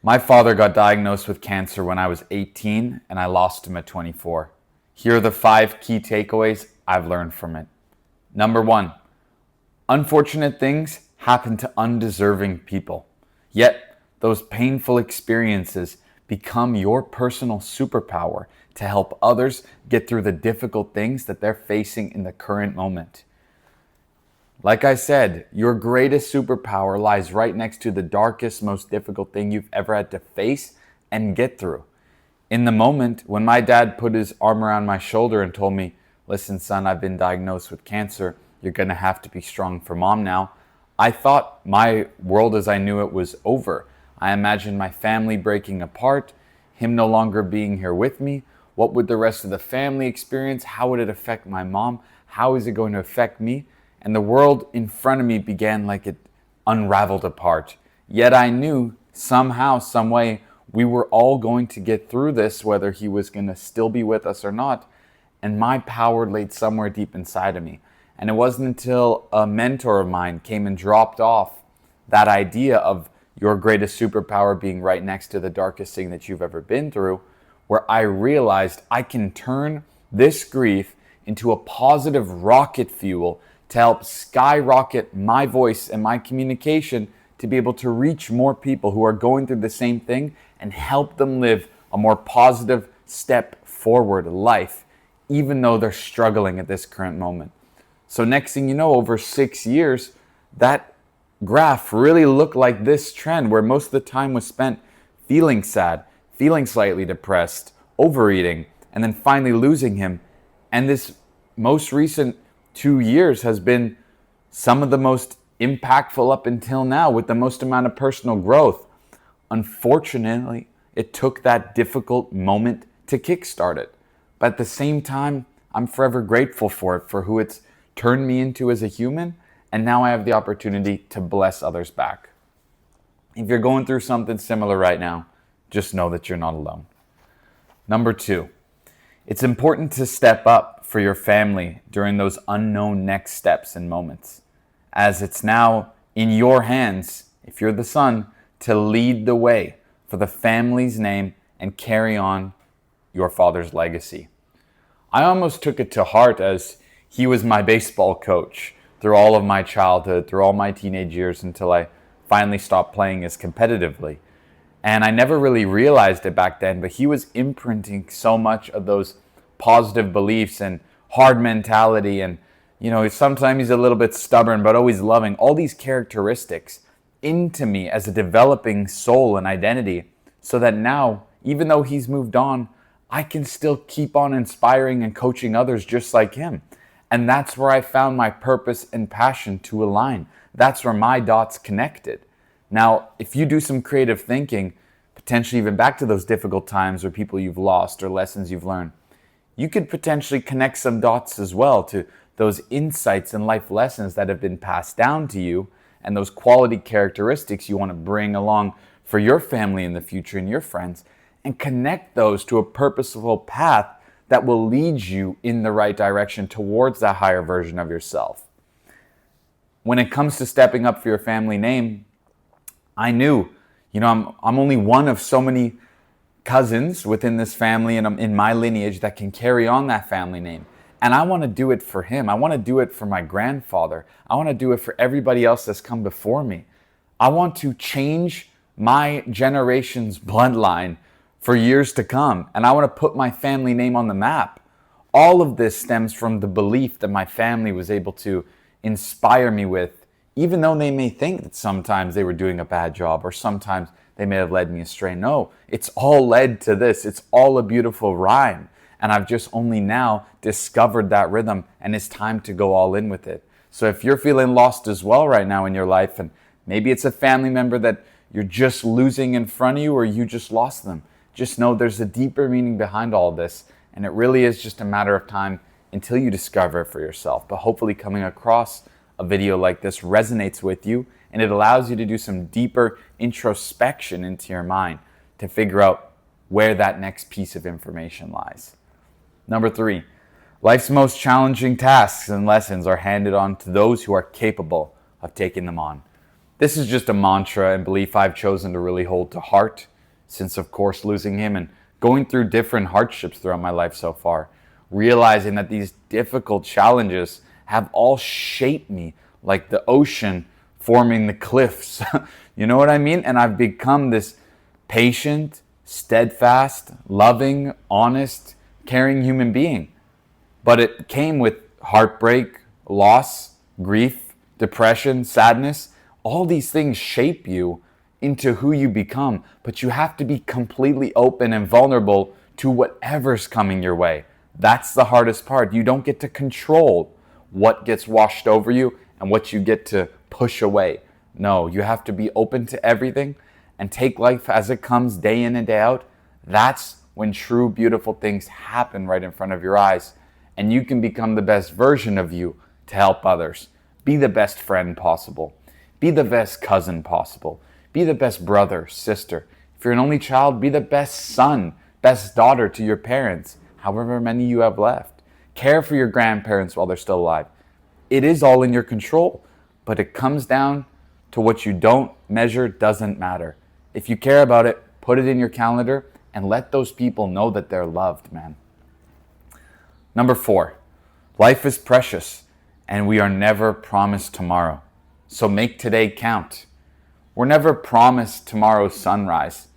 My father got diagnosed with cancer when I was 18 and I lost him at 24. Here are the 5 key takeaways I've learned from it. Number 1, unfortunate things happen to undeserving people. Yet, those painful experiences become your personal superpower to help others get through the difficult things that they're facing in the current moment. Like I said, your greatest superpower lies right next to the darkest, most difficult thing you've ever had to face and get through. In the moment, when my dad put his arm around my shoulder and told me, listen, son, I've been diagnosed with cancer. You're going to have to be strong for mom now. I thought my world as I knew it was over. I imagined my family breaking apart, him no longer being here with me. What would the rest of the family experience? How would it affect my mom? How is it going to affect me? And the world in front of me began like it unraveled apart. Yet I knew somehow, some way, we were all going to get through this, whether he was going to still be with us or not. And my power laid somewhere deep inside of me. And it wasn't until a mentor of mine came and dropped off that idea of your greatest superpower being right next to the darkest thing that you've ever been through, where I realized I can turn this grief into a positive rocket fuel to help skyrocket my voice and my communication to be able to reach more people who are going through the same thing and help them live a more positive step forward life, even though they're struggling at this current moment. So next thing you know, over 6 years, that graph really looked like this trend where most of the time was spent feeling sad, feeling slightly depressed, overeating, and then finally losing him. And this most recent 2 years has been some of the most impactful up until now, with the most amount of personal growth. Unfortunately, it took that difficult moment to kickstart it. But at the same time, I'm forever grateful for it, for who it's turned me into as a human. And now I have the opportunity to bless others back. If you're going through something similar right now, just know that you're not alone. Number 2, it's important to step up for your family during those unknown next steps and moments, as it's now in your hands, if you're the son, to lead the way for the family's name and carry on your father's legacy. I almost took it to heart, as he was my baseball coach through all of my childhood, through all my teenage years, until I finally stopped playing as competitively. And I never really realized it back then, but he was imprinting so much of those positive beliefs and hard mentality, and sometimes he's a little bit stubborn but always loving, all these characteristics into me as a developing soul and identity, so that now, even though he's moved on, I can still keep on inspiring and coaching others just like him. And that's where I found my purpose and passion to align. That's where my dots connected. Now, if you do some creative thinking, potentially even back to those difficult times or people you've lost or lessons you've learned, you could potentially connect some dots as well to those insights and life lessons that have been passed down to you, and those quality characteristics you want to bring along for your family in the future and your friends, and connect those to a purposeful path that will lead you in the right direction towards that higher version of yourself. When it comes to stepping up for your family name, I knew, I'm only one of so many cousins within this family and in my lineage that can carry on that family name. And I want to do it for him. I want to do it for my grandfather. I want to do it for everybody else that's come before me. I want to change my generation's bloodline for years to come. And I want to put my family name on the map. All of this stems from the belief that my family was able to inspire me with, even though they may think that sometimes they were doing a bad job or sometimes they may have led me astray. No, it's all led to this. It's all a beautiful rhyme. And I've just only now discovered that rhythm, and it's time to go all in with it. So if you're feeling lost as well right now in your life, and maybe it's a family member that you're just losing in front of you, or you just lost them, just know there's a deeper meaning behind all this. And it really is just a matter of time until you discover it for yourself. But hopefully coming across a video like this resonates with you, and it allows you to do some deeper introspection into your mind to figure out where that next piece of information lies. Number 3, life's most challenging tasks and lessons are handed on to those who are capable of taking them on. This is just a mantra and belief I've chosen to really hold to heart since, of course, losing him and going through different hardships throughout my life so far. Realizing that these difficult challenges have all shaped me like the ocean forming the cliffs. You know what I mean? And I've become this patient, steadfast, loving, honest, caring human being. But it came with heartbreak, loss, grief, depression, sadness. All these things shape you into who you become, but you have to be completely open and vulnerable to whatever's coming your way. That's the hardest part. You don't get to control what gets washed over you and what you get to push away. No, you have to be open to everything and take life as it comes day in and day out. That's when true beautiful things happen right in front of your eyes, and you can become the best version of you to help others. Be the best friend possible. Be the best cousin possible. Be the best brother, sister. If you're an only child, be the best son, best daughter to your parents, however many you have left. Care for your grandparents while they're still alive. It is all in your control, but it comes down to what you don't measure doesn't matter. If you care about it, put it in your calendar and let those people know that they're loved, man. Number 4, life is precious and we are never promised tomorrow. So make today count. We're never promised tomorrow's sunrise.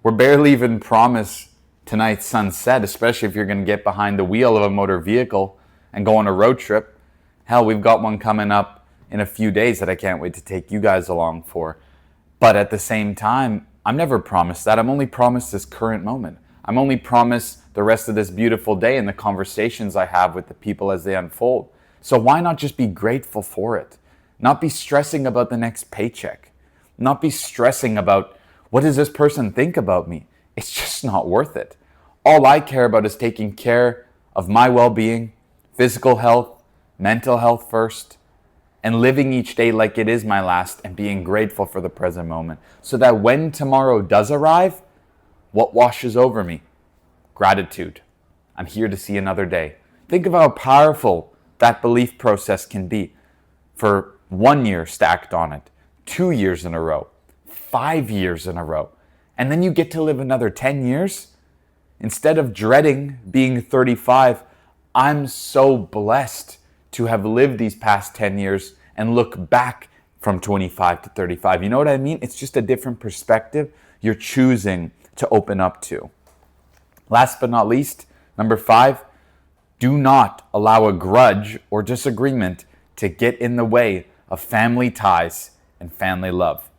We're barely even promised tonight's sunset, especially if you're going to get behind the wheel of a motor vehicle and go on a road trip. Hell, we've got one coming up in a few days that I can't wait to take you guys along for. But at the same time, I'm never promised that. I'm only promised this current moment. I'm only promised the rest of this beautiful day and the conversations I have with the people as they unfold. So why not just be grateful for it? Not be stressing about the next paycheck. Not be stressing about what does this person think about me? It's just not worth it. All I care about is taking care of my well-being, physical health, mental health first, and living each day like it is my last and being grateful for the present moment so that when tomorrow does arrive, what washes over me? Gratitude. I'm here to see another day. Think of how powerful that belief process can be for 1 year stacked on it, 2 years in a row, 5 years in a row. And then you get to live another 10 years. Instead of dreading being 35, I'm so blessed to have lived these past 10 years and look back from 25 to 35. You know what I mean? It's just a different perspective you're choosing to open up to. Last but not least, number 5, do not allow a grudge or disagreement to get in the way of family ties and family love.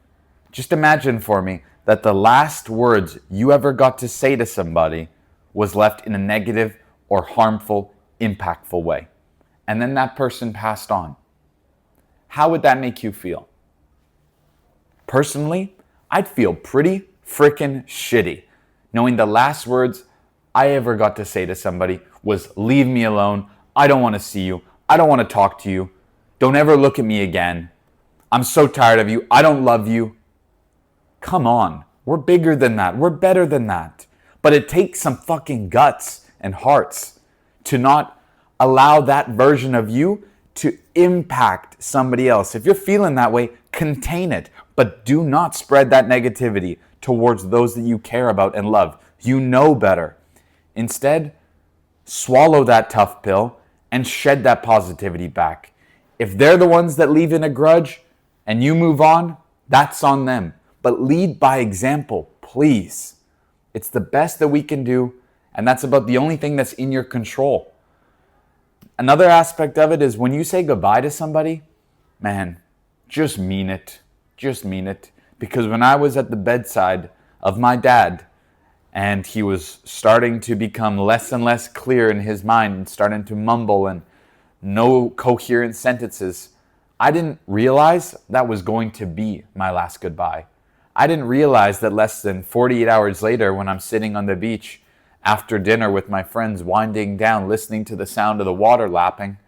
Just imagine for me that the last words you ever got to say to somebody was left in a negative or harmful, impactful way. And then that person passed on. How would that make you feel? Personally, I'd feel pretty freaking shitty knowing the last words I ever got to say to somebody was leave me alone, I don't want to see you, I don't want to talk to you, don't ever look at me again, I'm so tired of you, I don't love you. Come on, we're bigger than that, we're better than that. But it takes some fucking guts and hearts to not allow that version of you to impact somebody else. If you're feeling that way, contain it, but do not spread that negativity towards those that you care about and love. You know better. Instead, swallow that tough pill and shed that positivity back. If they're the ones that leave in a grudge and you move on, that's on them. But lead by example, please. It's the best that we can do, and that's about the only thing that's in your control. Another aspect of it is when you say goodbye to somebody, man, just mean it. Just mean it. Because when I was at the bedside of my dad, and he was starting to become less and less clear in his mind and starting to mumble and no coherent sentences, I didn't realize that was going to be my last goodbye. I didn't realize that less than 48 hours later, when I'm sitting on the beach after dinner with my friends, winding down, listening to the sound of the water lapping,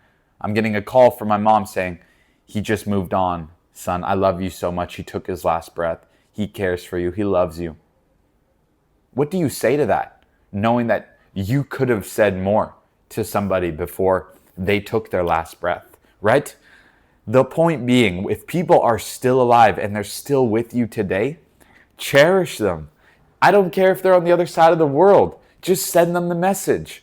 I'm getting a call from my mom saying, he just moved on, son. I love you so much. He took his last breath. He cares for you. He loves you. What do you say to that, knowing that you could have said more to somebody before they took their last breath, right? The point being, if people are still alive and they're still with you today, cherish them. I don't care if they're on the other side of the world. Just send them the message.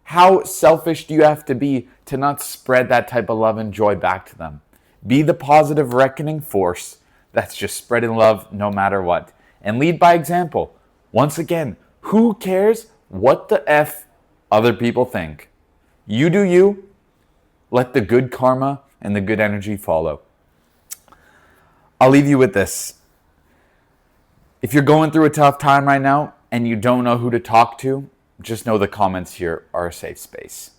How selfish do you have to be to not spread that type of love and joy back to them? Be the positive reckoning force that's just spreading love no matter what. And lead by example. Once again, who cares what the F other people think? You do you. Let the good karma and the good energy follow. I'll leave you with this. If you're going through a tough time right now and you don't know who to talk to, just know the comments here are a safe space.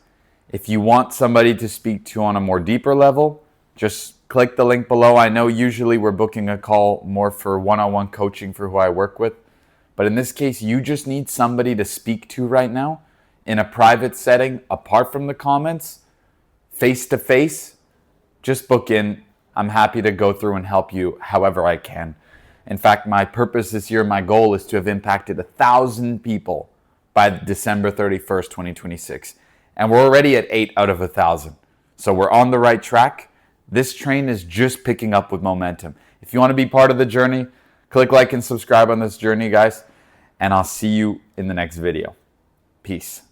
If you want somebody to speak to on a more deeper level, just click the link below. I know usually we're booking a call more for one-on-one coaching for who I work with, but in this case, you just need somebody to speak to right now in a private setting, apart from the comments, face-to-face. Just book in. I'm happy to go through and help you however I can. In fact, my purpose this year, my goal is to have impacted 1,000 people by December 31st, 2026. And we're already at 8 out of 1,000. So we're on the right track. This train is just picking up with momentum. If you want to be part of the journey, click like and subscribe on this journey, guys. And I'll see you in the next video. Peace.